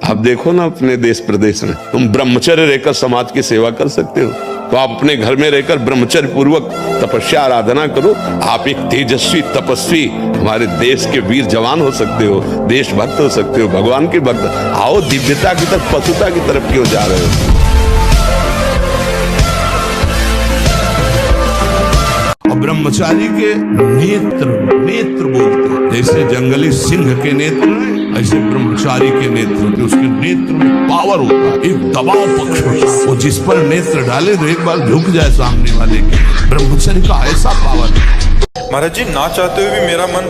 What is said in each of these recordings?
आप देखो ना अपने देश प्रदेश में, तुम ब्रह्मचर्य रहकर समाज की सेवा कर सकते हो, तो आप अपने घर में रहकर ब्रह्मचर्य पूर्वक तपस्या आराधना करो। आप एक तेजस्वी तपस्वी हमारे देश के वीर जवान हो सकते हो, देशभक्त हो सकते हो, भगवान के भक्त। आओ, दिव्यता की तरफ, पशुता की तरफ क्यों जा रहे हो? ब्रह्मचारी के नेत्र बोलते हैं, जैसे जंगली सिंह के नेत्र में, ऐसे ब्रह्मचारी के नेत्र होते, उसके नेत्र में पावर होता है, एक दबाव पक्ष होता है, और जिस पर नेत्र डाले तो एक बार झुक जाए सामने वाले के। ब्रह्मचारी का ऐसा पावर है। महाराज जी, ना चाहते हुए भी मेरा मन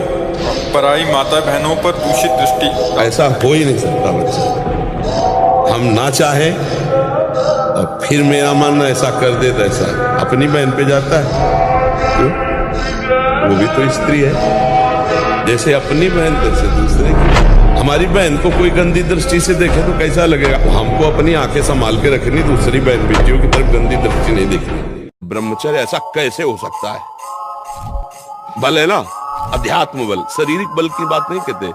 पराई माता बहनों पर दूषित दृष्टि। ऐसा हो ही नहीं सकता बच्चा। हम ना चाहे और फिर मेरा मन ऐसा कर दे, तो ऐसा अपनी बहन पे जाता है। वो भी तो स्त्री है, जैसे अपनी बहन तैसे दूसरे की। हमारी बहन को कोई गंदी दृष्टि से देखे तो कैसा लगेगा? हमको अपनी आंखें संभाल के रखनी, दूसरी बहन बेटियों की तरफ गंदी दृष्टि नहीं देखनी। ब्रह्मचर्य ऐसा कैसे हो सकता है? बल है ना, अध्यात्म बल, शारीरिक बल की बात नहीं कहते।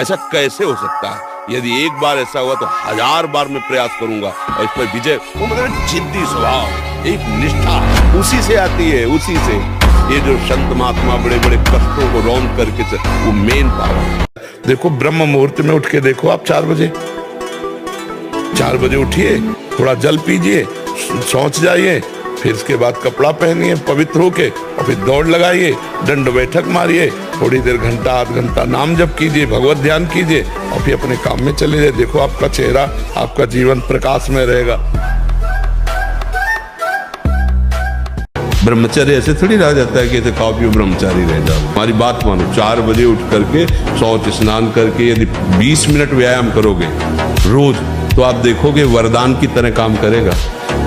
ऐसा कैसे हो सकता है? यदि एक बार ऐसा हुआ तो 1000 बार मैं प्रयास करूंगा और इस पर विजय। वो मतलब जिद्दी स्वभाव, एक निष्ठा उसी से आती है, उसी से। ये जो संत महात्मा बड़े बड़े कष्टों को रौंद करके वो मेन पावर। देखो, ब्रह्म मुहूर्त में उठ के देखो आप 4 बजे उठिए, थोड़ा जल पीजिए, शौच जाइए, फिर इसके बाद कपड़ा पहनिए पवित्र होके, और फिर दौड़ लगाइए, दंड बैठक मारिए, थोड़ी देर घंटा आध घंटा नाम जप कीजिए, भगवत ध्यान कीजिए, और फिर अपने काम में चले जाइए। देखो आपका चेहरा, आपका जीवन प्रकाश में रहेगा। ब्रह्मचर्य ऐसे थोड़ी रह जाता है कि ऐसे खाओ पियो ब्रह्मचारी रह जाओ। हमारी बात मानो, 4 बजे उठ करके शौच स्नान करके यदि 20 मिनट व्यायाम करोगे रोज, तो आप देखोगे वरदान की तरह काम करेगा।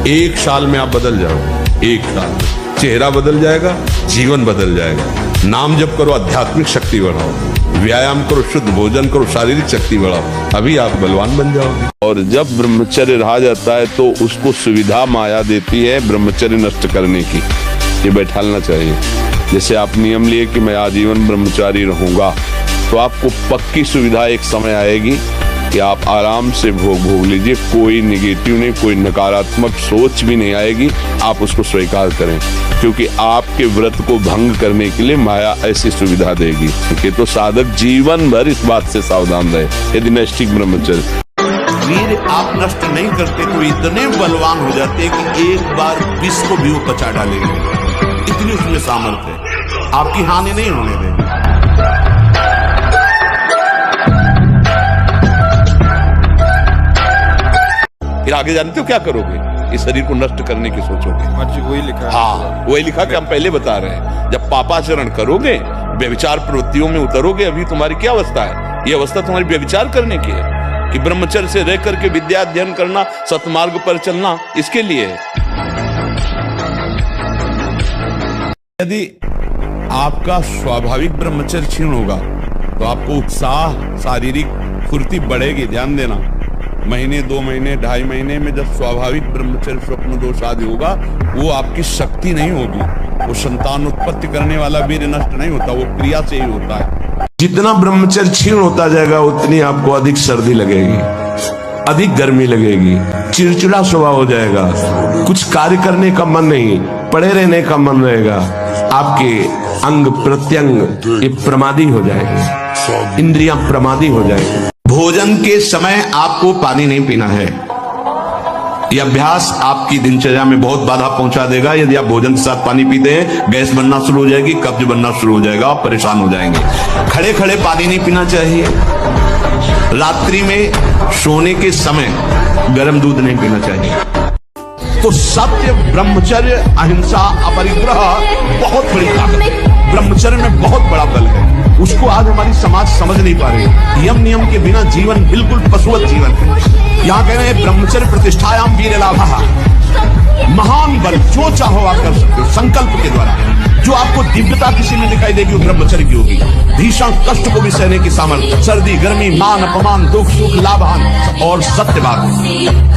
1 साल में आप बदल जाओगे, 1 साल में चेहरा बदल जाएगा, जीवन बदल जाएगा। नाम जप करो, आध्यात्मिक शक्ति बढ़ाओ, व्यायाम करो, शुद्ध भोजन करो, शारीरिक शक्ति बढ़ाओ, अभी आप बलवान बन जाओगे। और जब ब्रह्मचर्य रहा जाता है तो उसको सुविधा माया देती है ब्रह्मचर्य नष्ट करने की। ये बैठालना चाहिए। जैसे आप नियम लिए कि मैं आजीवन ब्रह्मचारी रहूंगा, तो आपको पक्की सुविधा एक समय आएगी कि आप आराम से भोग लीजिए। कोई निगेटिव नहीं, कोई नकारात्मक सोच भी नहीं आएगी। आप उसको स्वीकार करें, क्योंकि आपके व्रत को भंग करने के लिए माया ऐसी सुविधा देगी। कि तो साधक जीवन भर इस बात से सावधान रहे। यदि नैष्ठिक ब्रह्मचर्य वीर आप नष्ट नहीं करते तो इतने बलवान हो जाते कि एक बार विष को भी वो पचा डालेंगे। इतनी उसमें सामर्थ्य है, आपकी हानि नहीं होने देंगे। फिर आगे जानते हो क्या करोगे? इस शरीर को नष्ट करने की सोचोगे। वही लिखा है। हाँ, वही लिखा कि हम पहले बता रहे हैं। जब पापाचरण करोगे, व्यभिचार प्रवृत्तियों में उतरोगे, अभी तुम्हारी क्या अवस्था है? ये अवस्था तुम्हारी व्यभिचार करने की है कि ब्रह्मचर्य से रह करके विद्या अध्ययन करना, सतमार्ग पर चलना, इसके लिए है। यदि आपका स्वाभाविक ब्रह्मचर्य क्षीण होगा तो आपको उत्साह, शारीरिक फुर्ती बढ़ेगी। ध्यान देना, महीने 2 महीने 2.5 महीने में जब स्वाभाविक ब्रह्मचर्य स्वप्न दोष आदि होगा, वो आपकी शक्ति नहीं होगी। वो संतान उत्पत्ति करने वाला वीर्य नष्ट नहीं होता, वो क्रिया से ही होता है। जितना ब्रह्मचर्य क्षीण होता जाएगा उतनी आपको अधिक सर्दी लगेगी, अधिक गर्मी लगेगी, चिड़चिड़ा स्वभाव हो जाएगा, कुछ कार्य करने का मन नहीं, पड़े रहने का मन रहेगा। आपके अंग प्रत्यंग ये प्रमादी हो जाएंगे, इंद्रियां प्रमादी हो जाएंगी। भोजन के समय आपको पानी नहीं पीना है। यह अभ्यास आपकी दिनचर्या में बहुत बाधा पहुंचा देगा। यदि आप भोजन के साथ पानी पीते हैं, गैस बनना शुरू हो जाएगी, कब्ज बनना शुरू हो जाएगा, आप परेशान हो जाएंगे। खड़े खड़े पानी नहीं पीना चाहिए। रात्रि में सोने के समय गर्म दूध नहीं पीना चाहिए। तो सत्य, ब्रह्मचर्य, अहिंसा, अपरिग्रह बहुत बड़ी ताकत। ब्रह्मचर्य में बहुत बड़ा बल है, उसको आज हमारी समाज समझ नहीं पा रही। यम नियम के बिना जीवन बिल्कुल पशुवत जीवन है। यहाँ कह रहे हैं ब्रह्मचर्य प्रतिष्ठायाम वीर लाभः। महान बल जो चाहो आप कर सकते हो संकल्प के द्वारा। जो आपको दिव्यता किसी में दिखाई देगी वो ब्रह्मचर्य की होगी। भीषण कष्ट को भी सहने की सामर्थ्य, सर्दी गर्मी मान अपमान दुख सुख लाभान। और सत्य बात,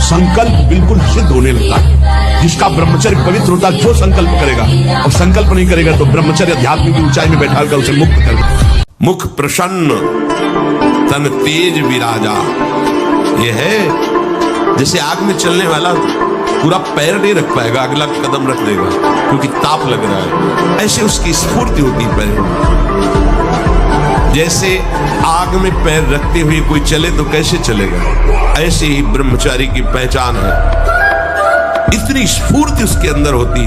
संकल्प बिल्कुल सिद्ध होने लगता है। जिसका ब्रह्मचर्य पवित्र होता है, जो संकल्प करेगा, और संकल्प नहीं करेगा तो ब्रह्मचर्य अध्यात्म की ऊंचाई में बैठा कर उसे मुक्त कर देगा। मुख प्रसन्न तन तेज विराजा, ये है जैसे आग में चलने वाला पूरा पैर नहीं रख पाएगा, अगला कदम रख देगा क्योंकि ताप लग रहा है। ऐसे उसकी स्फूर्ति होती है पैर में। जैसे आग में पैर रखते हुए कोई चले तो कैसे चलेगा, ऐसे ही ब्रह्मचारी की पहचान है। इतनी स्फूर्ति उसके अंदर होती।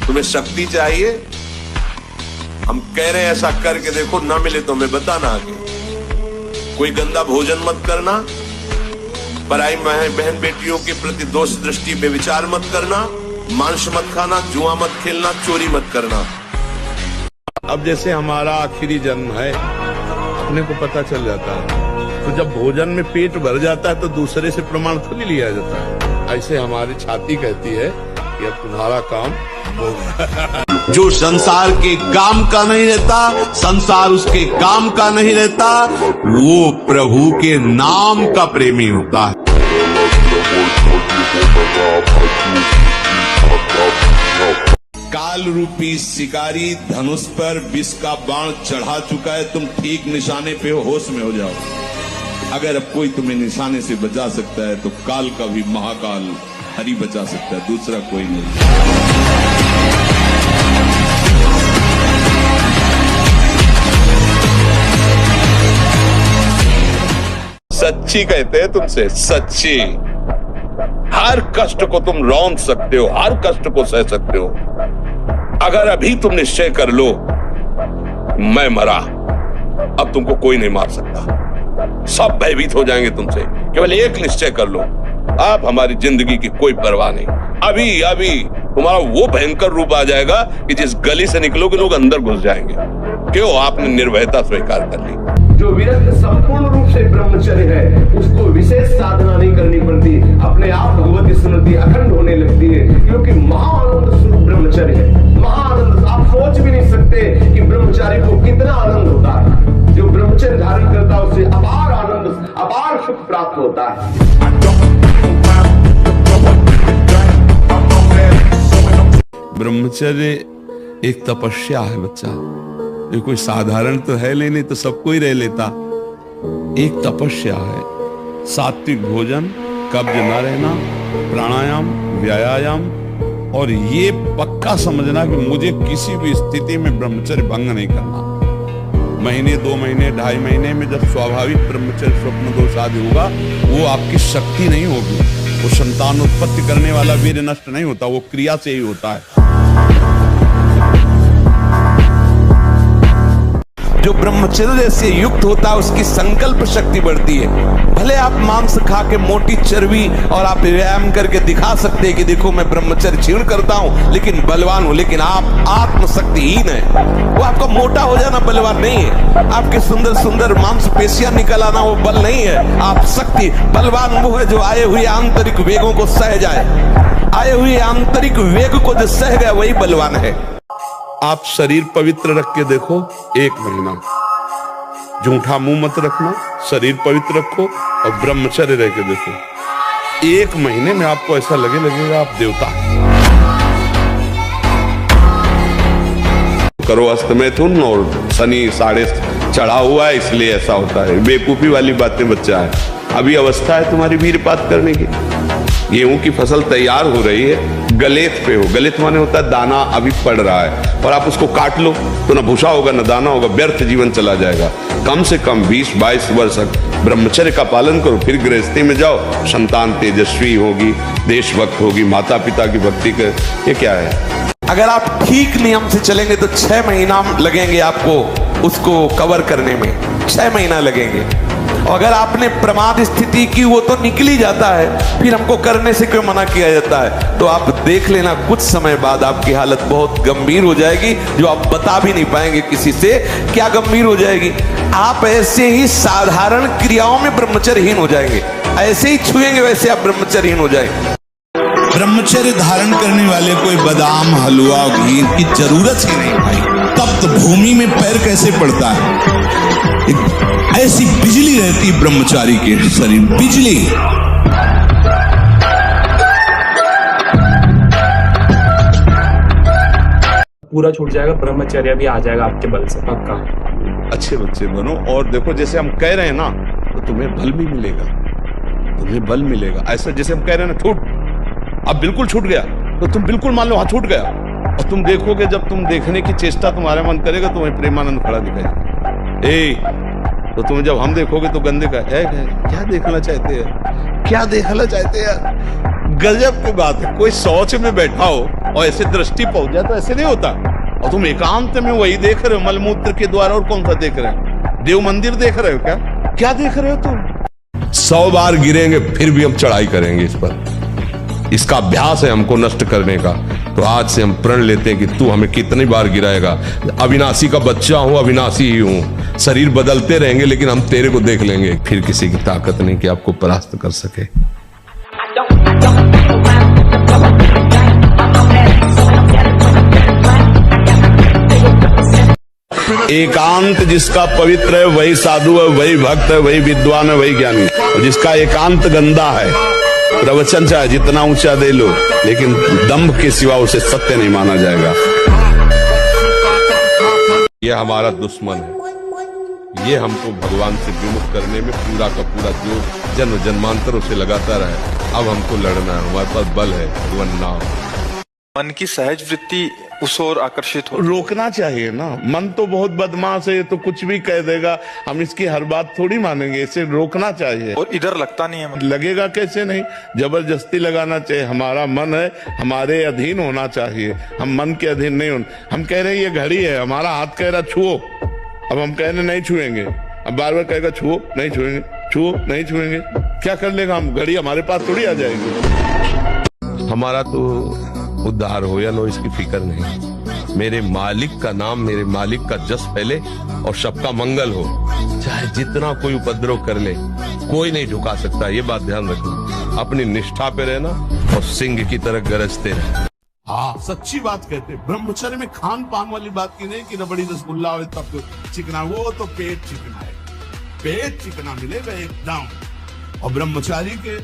तुम्हें शक्ति चाहिए, हम कह रहे हैं ऐसा करके देखो, ना मिले तो हमें बताना आगे। कोई गंदा भोजन मत करना, पराई बहन बेटियों के प्रति दोष दृष्टि में विचार मत करना, मांस मत खाना, जुआ मत खेलना, चोरी मत करना। अब जैसे हमारा आखिरी जन्म है, अपने को पता चल जाता है, तो जब भोजन में पेट भर जाता है तो दूसरे से प्रमाण थोड़ी लिया जाता है। ऐसे हमारी छाती कहती है कि अब तुम्हारा काम होगा। जो संसार के काम का नहीं रहता, संसार उसके काम का नहीं रहता, वो प्रभु के नाम का प्रेमी होता है। काल रूपी शिकारी धनुष पर विष का बाण चढ़ा चुका है, तुम ठीक निशाने पे हो, होश में हो जाओ। अगर अब कोई तुम्हें निशाने से बचा सकता है तो काल का भी महाकाल हरि बचा सकता है, दूसरा कोई नहीं। सच्ची कहते हैं तुमसे, सच्ची। हर कष्ट को तुम रौंद सकते हो, हर कष्ट को सह सकते हो। अगर अभी तुम निश्चय कर लो मैं मरा, अब तुमको कोई नहीं मार सकता, सब भयभीत हो जाएंगे तुमसे। केवल एक निश्चय कर लो, आप हमारी जिंदगी की कोई परवाह नहीं। अभी अभी तुम्हारा वो भयंकर रूप आ जाएगा कि जिस गली से निकलोगे लोग अंदर घुस जाएंगे। क्यों? आपने निर्भयता स्वीकार कर ली। जो विरक्त संपूर्ण रूप से ब्रह्मचर्य है, उसको विशेष साधना नहीं करनी पड़ती, अपने आप भगवती स्मृति अखंड होने लगती है, क्योंकि महाआनंद स्वरूप ब्रह्मचर्य है। महाआनंद, आप सोच भी नहीं सकते कि ब्रह्मचारी को कितना आनंद होता है। जो ब्रह्मचर्य धारण करता है उसे अपार आनंद, अपार सुख प्राप्त होता है। ब्रह्मचर्य एक तपस्या है बच्चा, ये कोई साधारण तो है नहीं तो सबको ही रह लेता। एक तपस्या है। सात्विक भोजन, कब्ज न रहना, प्राणायाम, व्यायाम, और ये पक्का समझना कि मुझे किसी भी स्थिति में ब्रह्मचर्य भंग नहीं करना। महीने, 2 महीने, 2.5 महीने में जब स्वाभाविक ब्रह्मचर्य स्वप्न दोष आदि होगा, वो आपकी शक्ति नहीं होगी। वो संतान उत्पत्ति करने वाला वीर्य नष्ट नहीं होता, वो क्रिया से ही होता है। जो ब्रह्मचर्य से युक्त होता है उसकी संकल्प शक्ति बढ़ती है। भले आप मांस खा के मोटी चर्बी और आप व्यायाम करके दिखा सकते हैं कि देखो मैं ब्रह्मचर्य क्षीण करता हूं लेकिन बलवान हूं, लेकिन आप आत्मशक्तिहीन है। वो आपका मोटा हो जाना बलवान नहीं है, आपके सुंदर सुंदर मांसपेशियां निकल आना वो बल नहीं है। आप शक्ति बलवान वो है जो आए हुए आंतरिक वेगों को सह जाए। आए हुए आंतरिक वेग को जो सह गया वही बलवान है। आप शरीर पवित्र रख के देखो, 1 महीना झूठा मुंह मत रखना, शरीर पवित्र रखो और ब्रह्मचर्य रह के देखो। 1 महीने में आपको ऐसा लगेगा आप देवता करो। अस्त मिथुन और शनि 6.5 चढ़ा हुआ है, इसलिए ऐसा होता है। बेवकूफी वाली बातें बच्चा है, अभी अवस्था है तुम्हारी वीरपात करने की। गेहूं की फसल तैयार हो रही है, गलेत पे हो, गलेत माने होता है दाना अभी पड़ रहा है, और आप उसको काट लो तो ना भूसा होगा ना दाना होगा, व्यर्थ जीवन चला जाएगा। कम से कम 20-22 वर्ष तक ब्रह्मचर्य का पालन करो, फिर गृहस्थी में जाओ, संतान तेजस्वी होगी, देशभक्त होगी, माता पिता की भक्ति कर। ये क्या है? अगर आप ठीक नियम से चलेंगे तो 6 महीना लगेंगे आपको उसको कवर करने में, 6 महीना लगेंगे। और अगर आपने प्रमाद स्थिति की वो तो निकल ही जाता है, फिर हमको करने से क्यों मना किया जाता है? तो आप देख लेना कुछ समय बाद आपकी हालत बहुत गंभीर हो जाएगी, जो आप बता भी नहीं पाएंगे किसी से। क्या गंभीर हो जाएगी? आप ऐसे ही साधारण क्रियाओं में ब्रह्मचर्यहीन हो जाएंगे, ऐसे ही छुएंगे वैसे आप ब्रह्मचर्यहीन हो जाएंगे। ब्रह्मचर्य धारण करने वाले कोई बादाम, हलवा, घी की जरूरत ही नहीं भाई। तप्त भूमि में पैर कैसे पड़ता है? ऐसी बिजली रहती ब्रह्मचारी के शरीर, बिजली। पूरा छूट जाएगा, ब्रह्मचर्य भी आ जाएगा आपके बल से, पक्का। अच्छे बच्चे बनो। और देखो जैसे हम कह रहे हैं ना, तो तुम्हें बल भी मिलेगा, तुम्हें बल मिलेगा। ऐसा जैसे हम कह रहे हैं ना, छूट, अब बिल्कुल छूट गया, तो तुम बिल्कुल मान लो हाँ छूट गया। और तुम देखोगे, जब तुम देखने की चेष्टा तुम्हारा मन करेगा, तुम्हें प्रेमानंद खड़ा दिखाएगा। तो तुम्हें जब हम देखोगे तो गंदे का है क्या देखना चाहते हैं, क्या देखना चाहते हैं। गजब की बात है, कोई शौच में बैठा हो और ऐसे दृष्टि पहुंच जाए तो ऐसे नहीं होता। और तुम एकांत में वही देख रहे हो, मलमूत्र के द्वारा। और कौन सा देख रहे हो? देव मंदिर देख रहे हो क्या? क्या देख रहे हो तुम? 100 बार गिरेंगे फिर भी हम चढ़ाई करेंगे इस पर। इसका अभ्यास है हमको नष्ट करने का। तो आज से हम प्रण लेते हैं कि तू हमें कितनी बार गिराएगा। अविनाशी का बच्चा हूं, अविनाशी ही हूं। शरीर बदलते रहेंगे लेकिन हम तेरे को देख लेंगे। फिर किसी की ताकत नहीं कि आपको परास्त कर सके। एकांत जिसका पवित्र है वही साधु है, वही भक्त है, वही विद्वान है, वही ज्ञानी। और जिसका एकांत गंदा है, प्रवचन चाहे जितना ऊंचा दे लो, लेकिन दंभ के सिवा उसे सत्य नहीं माना जाएगा। यह हमारा दुश्मन है। ये हमको भगवान से विमुख करने में पूरा का पूरा जो जन्म जन्मांतरों से लगातार है। अब हमको लड़ना है, हमारे पास बल है, भगवान नाम। मन की सहज वृत्ति उस ओर आकर्षित हो। रोकना चाहिए ना। मन तो बहुत बदमाश है, तो कुछ भी कह देगा, हम इसकी हर बात थोड़ी मानेंगे। इसे रोकना चाहिए। और इधर लगता नहीं है मन। लगेगा कैसे नहीं, जबरदस्ती लगाना चाहिए। हमारा मन है, हमारे अधीन होना चाहिए, हम मन के अधीन नहीं होना। हम कह रहे हैं ये घड़ी है, हमारा हाथ कह रहा छुओ, अब हम कह रहे नहीं छुएंगे। अब बार बार कहेगा छुओ, नहीं छुएंगे, छुओ, नहीं छुएंगे। क्या कर लेगा हम? घड़ी हमारे पास थोड़ी आ जाएगी। हमारा तो उद्धार हो या नो इसकी फिक्र नहीं। मेरे मालिक का नाम, मेरे मालिक का जस फैले और सबका मंगल हो। चाहे जितना कोई उपद्रव कर ले, कोई नहीं झुका सकता। ये बात ध्यान रखना। अपनी निष्ठा पे रहना और सिंह की तरह गरजते रहना। हाँ, सच्ची बात कहते। ब्रह्मचर्य में खान पान वाली बात की नहीं कि रबड़ी रसगुल्ला हो तब तो चिकना, वो तो पेट चिकना है। पेट चिकना मिलेगा एकदम। और ब्रह्मचारी के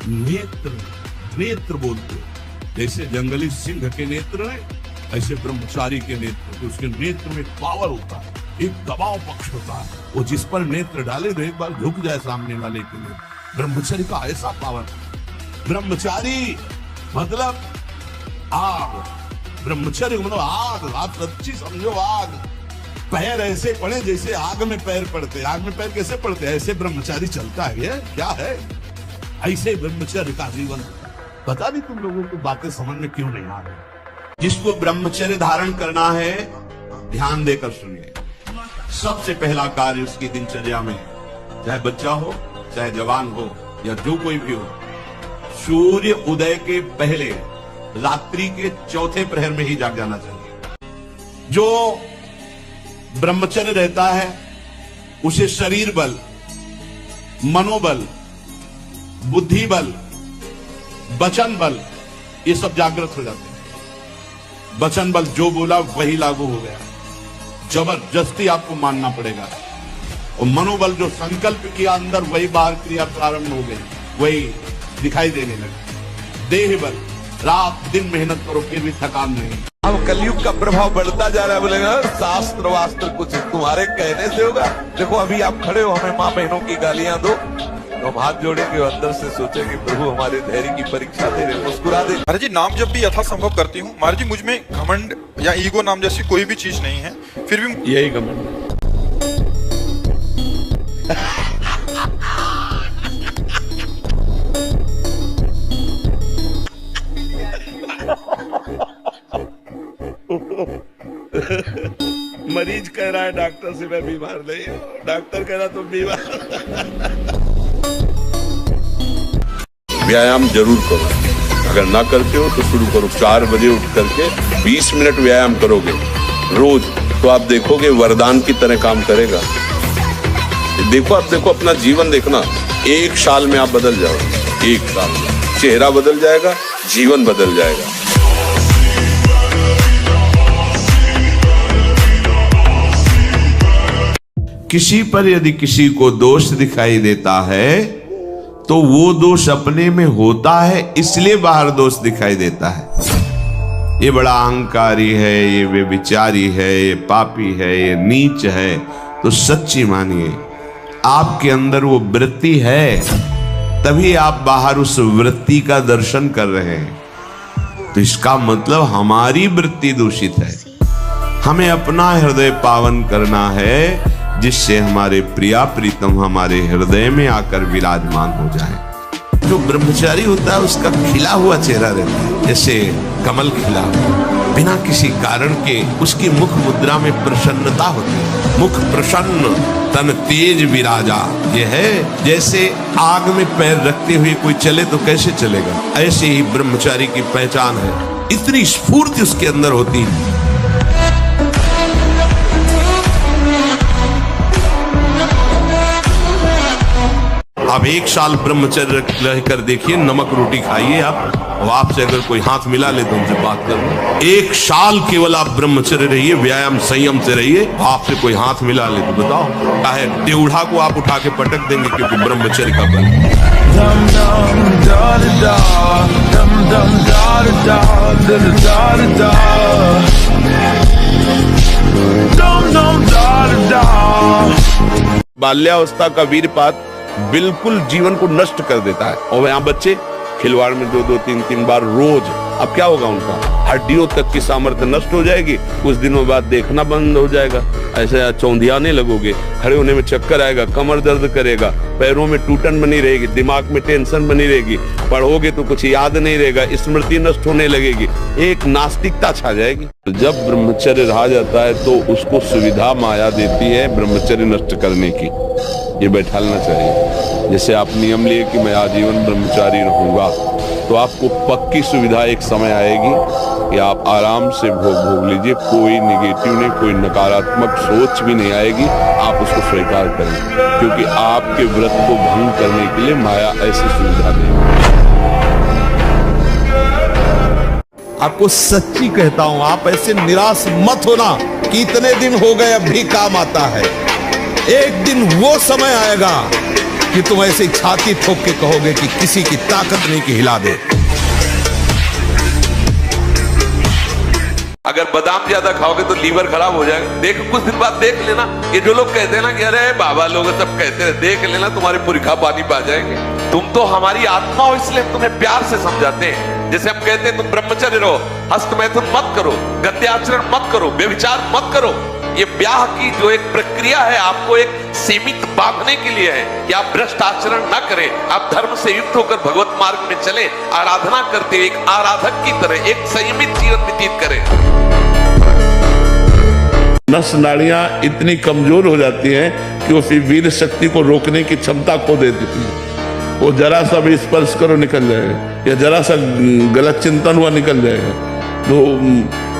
नेत्र, नेत्र बोलते, जैसे जंगली सिंह के नेत्र है, ऐसे ब्रह्मचारी के नेत्र। तो उसके नेत्र में पावर होता है, एक दबाव पक्ष होता है। वो जिस पर नेत्र डाले तो एक बार झुक जाए सामने वाले के लिए। ब्रह्मचारी का ऐसा पावर। ब्रह्मचारी मतलब आग, ब्रह्मचर्य मतलब आग। आप सच्ची समझो, आग। पैर ऐसे पड़े जैसे आग में पैर पड़ते। आग में पैर कैसे पड़ते? ऐसे ब्रह्मचारी चलता है। ये क्या है? ऐसे ब्रह्मचर्य का जीवन। पता नहीं तुम लोगों को बातें समझ में क्यों नहीं आ रही। जिसको ब्रह्मचर्य धारण करना है, ध्यान देकर सुनिए। सबसे पहला कार्य उसकी दिनचर्या में, चाहे बच्चा हो, चाहे जवान हो, या जो कोई भी हो, सूर्य उदय के पहले रात्रि के चौथे प्रहर में ही जाग जाना चाहिए। जो ब्रह्मचर्य रहता है उसे शरीर बल, मनोबल, बुद्धि बल, वचन बल, ये सब जागृत हो जाते हैं। वचन बल जो बोला वही लागू हो गया। जबरदस्ती आपको मानना पड़ेगा। और मनोबल जो संकल्प किया अंदर, वही बाहर क्रिया प्रारंभ हो गई, वही दिखाई देने लगे। देह बल, रात दिन मेहनत करो फिर भी थकान नहीं। अब कलयुग का प्रभाव बढ़ता जा रहा है। बोलेगा शास्त्र वास्त्र कुछ तुम्हारे कहने से होगा। देखो अभी आप खड़े हो, हमें माँ बहनों की गालियां दो, तो हम हाथ जोड़ेंगे और अंदर से सोचेंगे प्रभु हमारे धैर्य की परीक्षा दे रहे, मुस्कुरा दे। महाराज जी, नाम जब भी यथासंभव करती हूँ महाराज जी, मुझ में घमंड या ईगो नाम जैसी कोई भी चीज नहीं है, फिर भी यही घमंड। मरीज कह रहा है डॉक्टर से मैं बीमार नहीं हूं, डॉक्टर कह रहा तुम बीमार। व्यायाम जरूर करो, अगर ना करते हो तो शुरू करो। 4 बजे उठ करके 20 मिनट व्यायाम करोगे रोज, तो आप देखोगे वरदान की तरह काम करेगा। देखो, आप देखो, अपना जीवन देखना। 1 साल में आप बदल जाओगे। 1 साल में चेहरा बदल जाएगा, जीवन बदल जाएगा। किसी पर यदि किसी को दोष दिखाई देता है तो वो दोष अपने में होता है, इसलिए बाहर दोष दिखाई देता है। ये बड़ा अहंकारी है, ये व्यभिचारी है, ये पापी है, ये नीच है, तो सच्ची मानिए आपके अंदर वो वृत्ति है, तभी आप बाहर उस वृत्ति का दर्शन कर रहे हैं। तो इसका मतलब हमारी वृत्ति दूषित है। हमें अपना हृदय पावन करना है, जिससे हमारे प्रिया प्रीतम हमारे हृदय में आकर विराजमान हो जाए। जो ब्रह्मचारी होता है उसका खिला हुआ चेहरा रहता है, जैसे कमल खिला, बिना किसी कारण के उसकी मुख मुद्रा में प्रसन्नता होती है। मुख प्रसन्न तन तेज विराजा, ये है जैसे आग में पैर रखते हुए कोई चले तो कैसे चलेगा, ऐसे ही ब्रह्मचारी की पहचान है। इतनी स्फूर्ति उसके अंदर होती है। आप 1 साल ब्रह्मचर्य रहकर देखिए, नमक रोटी खाइए आप, और आपसे अगर कोई हाथ मिला ले तो उनसे बात कर लो। 1 साल केवल आप ब्रह्मचर्य रहिए, व्यायाम संयम से रहिए, आपसे कोई हाथ मिला ले तो बताओ, चाहे टेढ़ा को आप उठा के पटक देंगे, क्योंकि ब्रह्मचर्य का बल। बाल्यावस्था का वीरपात बिल्कुल जीवन को नष्ट कर देता है। और यहाँ बच्चे खिलवाड़ में 2-2, 3-3 बार रोज, अब क्या होगा उनका, हड्डियों तक की सामर्थ्य नष्ट हो जाएगी। कुछ दिनों बाद देखना बंद हो जाएगा, ऐसे चौंधियाने लगोगे, खड़े होने में चक्कर आएगा, कमर दर्द करेगा, पैरों में टूटन बनी रहेगी, दिमाग में टेंशन बनी रहेगी, पढ़ोगे तो कुछ याद नहीं रहेगा, स्मृति नष्ट होने लगेगी, एक नास्तिकता छा जाएगी। जब ब्रह्मचर्य रहा जाता है तो उसको सुविधा माया देती है ब्रह्मचर्य नष्ट करने की, ये बैठालना चाहिए। जैसे आप नियम लिए कि मैं आजीवन ब्रह्मचारी रहूंगा, तो आपको पक्की सुविधा एक समय आएगी कि आप आराम से भोग लीजिए, कोई निगेटिव नहीं, कोई नकारात्मक सोच भी नहीं आएगी, आप उसको स्वीकार करें, क्योंकि आपके व्रत को भंग करने के लिए माया ऐसी सुविधा देगी। आपको सच्ची कहता हूं, आप ऐसे निराश मत होना कि इतने दिन हो गए अब भी काम आता है। एक दिन वो समय आएगा कि तुम ऐसे छाती ठोक के कहोगे कि किसी की ताकत नहीं कि हिला दे। अगर बादाम ज्यादा खाओगे तो लीवर खराब हो जाएगा। देखो कुछ दिन बाद देख लेना, ये जो लोग कहते हैं ना कि अरे बाबा लोग सब कहते हैं, देख लेना तुम्हारे पुरखा पानी पा जाएंगे। तुम तो हमारी आत्मा हो, इसलिए तुम्हें प्यार से समझाते हैं। जैसे हम कहते हैं तुम ब्रह्मचर्य रहो, हस्त मैथुन मत करो, गत्याचरण मत करो, व्यभिचार मत करो। ये ब्याह की जो एक प्रक्रिया है आपको एक सीमित बांधने के लिए है कि आप भ्रष्ट आचरण न करें, आप धर्म से युक्त होकर भगवत मार्ग में चले, आराधना करते हुए एक आराधक की तरह एक संयमित जीवन व्यतीत करें। नस नाड़ियां इतनी कमजोर हो जाती हैं कि वो फिर वीर शक्ति को रोकने की क्षमता खो देती है। वो जरा सा भी स्पर्श करो निकल जाएगा, या जरा सा गलत चिंतन हुआ निकल जाएगा। तो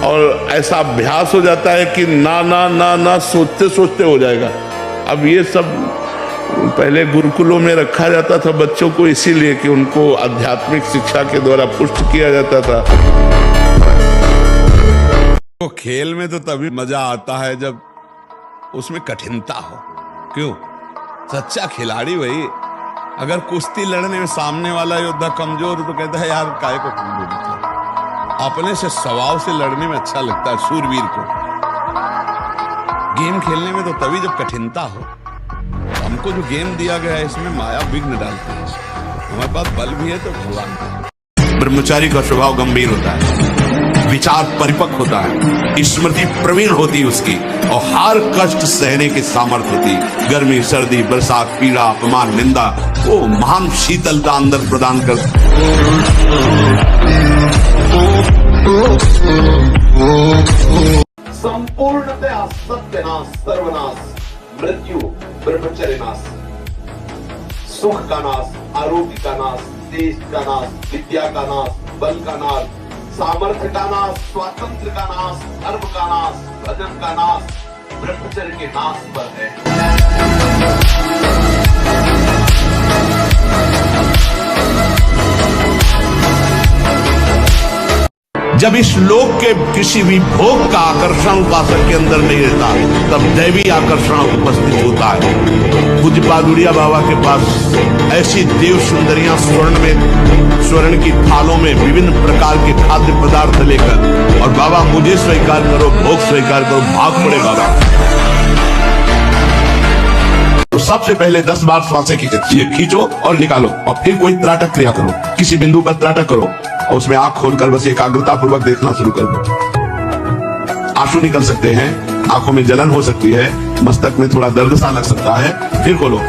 और ऐसा अभ्यास हो जाता है कि ना ना ना ना सोचते सोचते हो जाएगा। अब ये सब पहले गुरुकुलों में रखा जाता था बच्चों को, इसीलिए कि उनको आध्यात्मिक शिक्षा के द्वारा पुष्ट किया जाता था। तो खेल में तो तभी मजा आता है जब उसमें कठिनता हो। क्यों? सच्चा खिलाड़ी वही, अगर कुश्ती लड़ने में सामने वाला योद्धा कमजोर हो तो कहता है यार काय को कमजोर, अपने से स्वभाव से लड़ने में अच्छा लगता है सूरवीर को। गेम खेलने में तो तभी जब कठिनता हो। हमको जो गेम दिया गया है इसमें माया विघ्न डालती है, हमारे पास बल भी है तो भगवान। ब्रह्मचारी का स्वभाव गंभीर होता है, विचार परिपक्व होता है, स्मृति प्रवीण होती है उसकी, और हर कष्ट सहने की सामर्थ्य होती। गर्मी, सर्दी, बरसात, पीड़ा, अपमान, निंदा, वो महान शीतलता अंदर प्रदान कर। संपूर्णतया सत्यनाश, सर्वनाश, मृत्यु, ब्रह्मचर्य नाश, सुख का नाश, आरोग्य का नाश, देश का नाश, विद्या का नाश, बल का नाश, सामर्थ्य का नाश, स्वातंत्र का नाश, धर्म का नाश, भजन का नाश, ब्रह्मचर्य के नाश पर है। जब इस लोक के किसी भी भोग का आकर्षण उपासक के अंदर नहीं रहता, तब दैवी आकर्षण उपस्थित होता है। पूज्य पादुरिया बाबा के पास ऐसी देव सुंदरियां स्वर्ण की थालों में विभिन्न प्रकार के खाद्य पदार्थ लेकर, और बाबा मुझे स्वीकार करो, भोग स्वीकार करो, भाग पड़े बाबा। सबसे पहले 10 बार सांसें खींचो और निकालो, और फिर कोई त्राटक क्रिया करो, किसी बिंदु पर त्राटक करो और उसमें आंख खोलकर बस एकाग्रता पूर्वक देखना शुरू कर दो। आंसू निकल सकते हैं, आंखों में जलन हो सकती है, मस्तक में थोड़ा दर्द सा लग सकता है, फिर खोलो।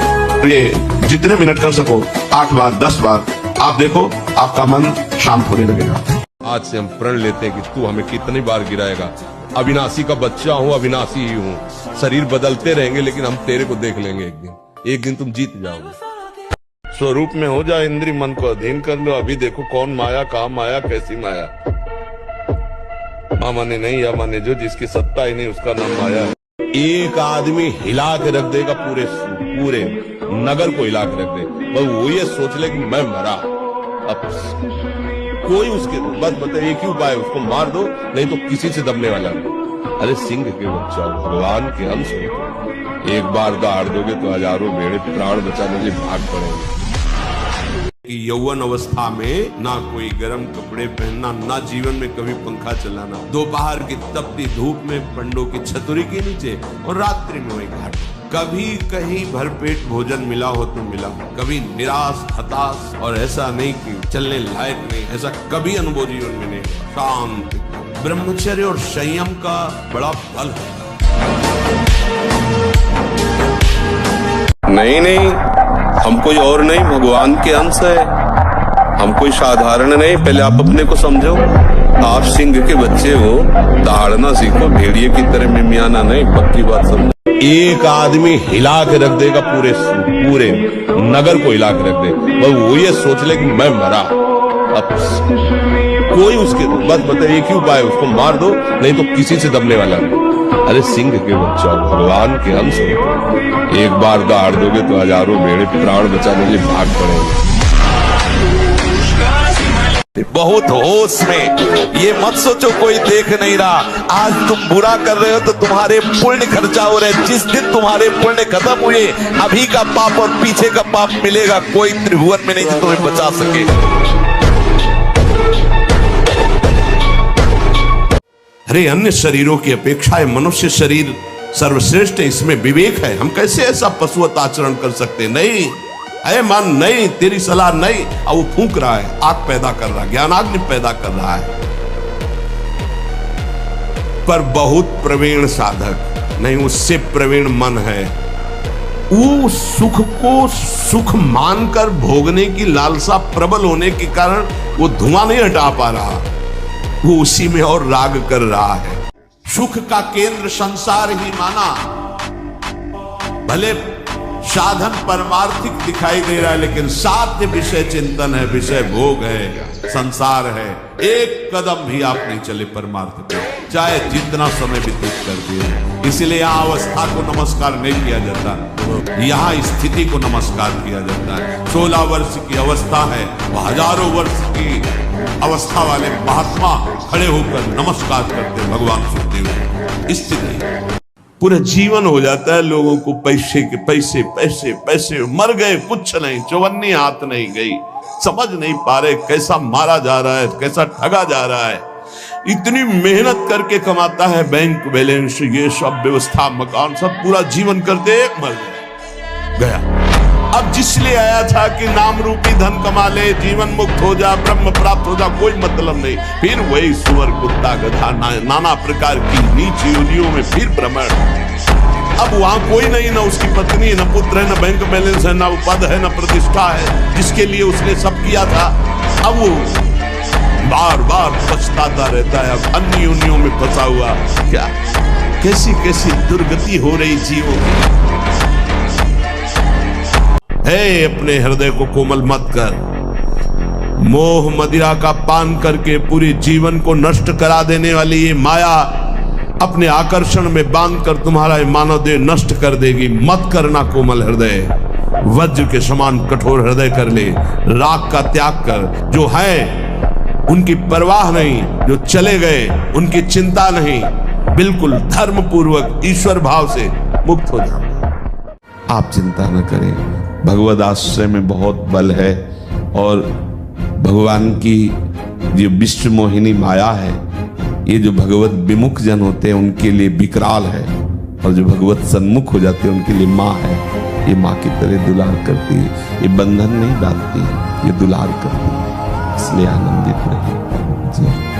ये जितने मिनट कर सको, 8 बार 10 बार, आप देखो आपका मन शांत होने लगेगा। आज से हम प्रण लेते हैं कि तू हमें कितनी बार गिराएगा। अविनाशी का बच्चा हूँ, अविनाशी ही हूँ। शरीर बदलते रहेंगे लेकिन हम तेरे को देख लेंगे एक दिन तुम जीत जाओगे। स्वरूप में हो जाए इंद्री, मन को अधीन कर लो। अभी देखो कौन माया, कहाँ माया, कैसी माया। माने नहीं या माने जो, जिसकी सत्ता ही नहीं उसका नाम माया है। एक आदमी हिला के रख देगा पूरे नगर को हिला के रख दे। बस वो ये सोच ले कि मैं मरा, अब कोई उसके बस बता एक ही उपाय, उसको मार दो, नहीं तो किसी से दबने वाला नहीं। अरे सिंह के बच्चा, भगवान के अंश हो, एक बार दहाड़ दोगे तो हजारों भेड़े प्राण बचाने के लिए भाग पड़ेंगे। यौवन अवस्था में ना कोई गर्म कपड़े पहनना, ना जीवन में कभी पंखा चलाना, दोपहर की तपती धूप में पंडों की छतरी के नीचे और रात्रि में वही घाट। कभी कहीं भरपेट भोजन मिला हो तो मिला, कभी निराश हताश और ऐसा नहीं कि चलने लायक नहीं, ऐसा कभी अनुभव जीवन में नहीं। शांति, ब्रह्मचर्य और संयम का बड़ा बल है। नहीं, हम कोई और नहीं, भगवान के अंश है। हम कोई साधारण नहीं, पहले आप अपने को समझो। आप सिंह के बच्चे हो, दहाड़ना सीखो, भेड़िए की तरह मिमियाना नहीं, पक्की बात समझो। एक आदमी हिला के रख देगा पूरे नगर को हिला के रख दे। बस वो ये सोच ले कि मैं मरा, अब कोई उसके बस बता एक ही उपाय, उसको मार दो, नहीं तो किसी से दबने वाला नहीं। अरे सिंह के बच्चा, भगवान के अंश हो, एक बार दहाड़ दोगे तो हजारों भेड़े प्राण बचाने के लिए भाग पड़ेंगे। बहुत होश में, ये मत सोचो कोई देख नहीं रहा। आज तुम बुरा कर रहे हो तो तुम्हारे पुण्य खर्चा हो रहे। जिस दिन तुम्हारे पुण्य खत्म हुए, अभी का पाप और पीछे का पाप मिलेगा, कोई त्रिभुवन में नहीं जो तुम्हें बचा सके। अरे अन्य शरीरों की अपेक्षा मनुष्य शरीर सर्वश्रेष्ठ है, इसमें विवेक है। हम कैसे ऐसा पशुवत आचरण कर सकते? नहीं, अरे मन नहीं, तेरी सलाह नहीं। अब वो फूंक रहा है, आग पैदा कर रहा है, ज्ञानाग्नि पैदा कर रहा है। पर बहुत प्रवीण साधक नहीं, उससे प्रवीण मन है। वो सुख को सुख मानकर भोगने की लालसा प्रबल होने के कारण वो धुआं नहीं हटा पा रहा, वो उसी में और राग कर रहा है। सुख का केंद्र संसार ही माना, भले साधन परमार्थिक दिखाई दे रहा है, लेकिन साध्य विषय चिंतन है, विषय भोग है, संसार है। एक कदम भी आप नहीं चले परमार्थ पे, चाहे जितना समय व्यतीत कर दिए। इसलिए यहाँ अवस्था को नमस्कार नहीं किया जाता, यहाँ स्थिति को नमस्कार किया जाता है। 16 वर्ष की अवस्था है, वो हजारों वर्ष की अवस्था वाले महात्मा खड़े होकर नमस्कार करते भगवान सुखदेव। स्थिति पूरा जीवन हो जाता है लोगों को पैसे के पैसे पैसे पैसे, मर गए कुछ नहीं, चौवन्नी हाथ नहीं गई, समझ नहीं पा रहे कैसा मारा जा रहा है, कैसा ठगा जा रहा है। इतनी मेहनत करके कमाता है, बैंक बैलेंस, ये सब व्यवस्था, मकान, सब पूरा जीवन करते मर गया। अब जिसलिए आया था कि नाम रूपी धन कमा ले, जीवन मुक्त हो जा, ब्रह्म प्राप्त हो जा, कोई मतलब नहीं। फिर वही सुअर कुत्ता गधा नाना प्रकार की नीच योनियों में फिर भ्रमण। अब वहां कोई नहीं, ना उसकी पत्नी, न पुत्र है, न बैंक बैलेंस है, न पद है, न प्रतिष्ठा है, जिसके लिए उसने सब किया था। अब वो बार बार पछताता रहता है, अब अन्य योनियों में फंसा हुआ। क्या कैसी कैसी दुर्गति हो रही जीवों की। हे अपने हृदय को कोमल मत कर। मोह मदिरा का पान करके पूरे जीवन को नष्ट करा देने वाली ये माया अपने आकर्षण में बांधकर तुम्हारा मानव देह नष्ट कर देगी। मत करना कोमल हृदय, वज्र के समान कठोर हृदय कर ले। राग का त्याग कर, जो है उनकी परवाह नहीं, जो चले गए उनकी चिंता नहीं, बिल्कुल धर्म पूर्वक ईश्वर भाव से मुक्त हो जाओ। आप चिंता न करें, भगवद आश्रय में बहुत बल है और भगवान की जो विश्व मोहिनी माया है, ये जो भगवत विमुख जन होते हैं उनके लिए विकराल है, और जो भगवत सन्मुख हो जाते हैं उनके लिए माँ है। ये माँ की तरह दुलार करती है, ये बंधन नहीं डालती, ये दुलार करती है, इसलिए आनंदित रहिए जी।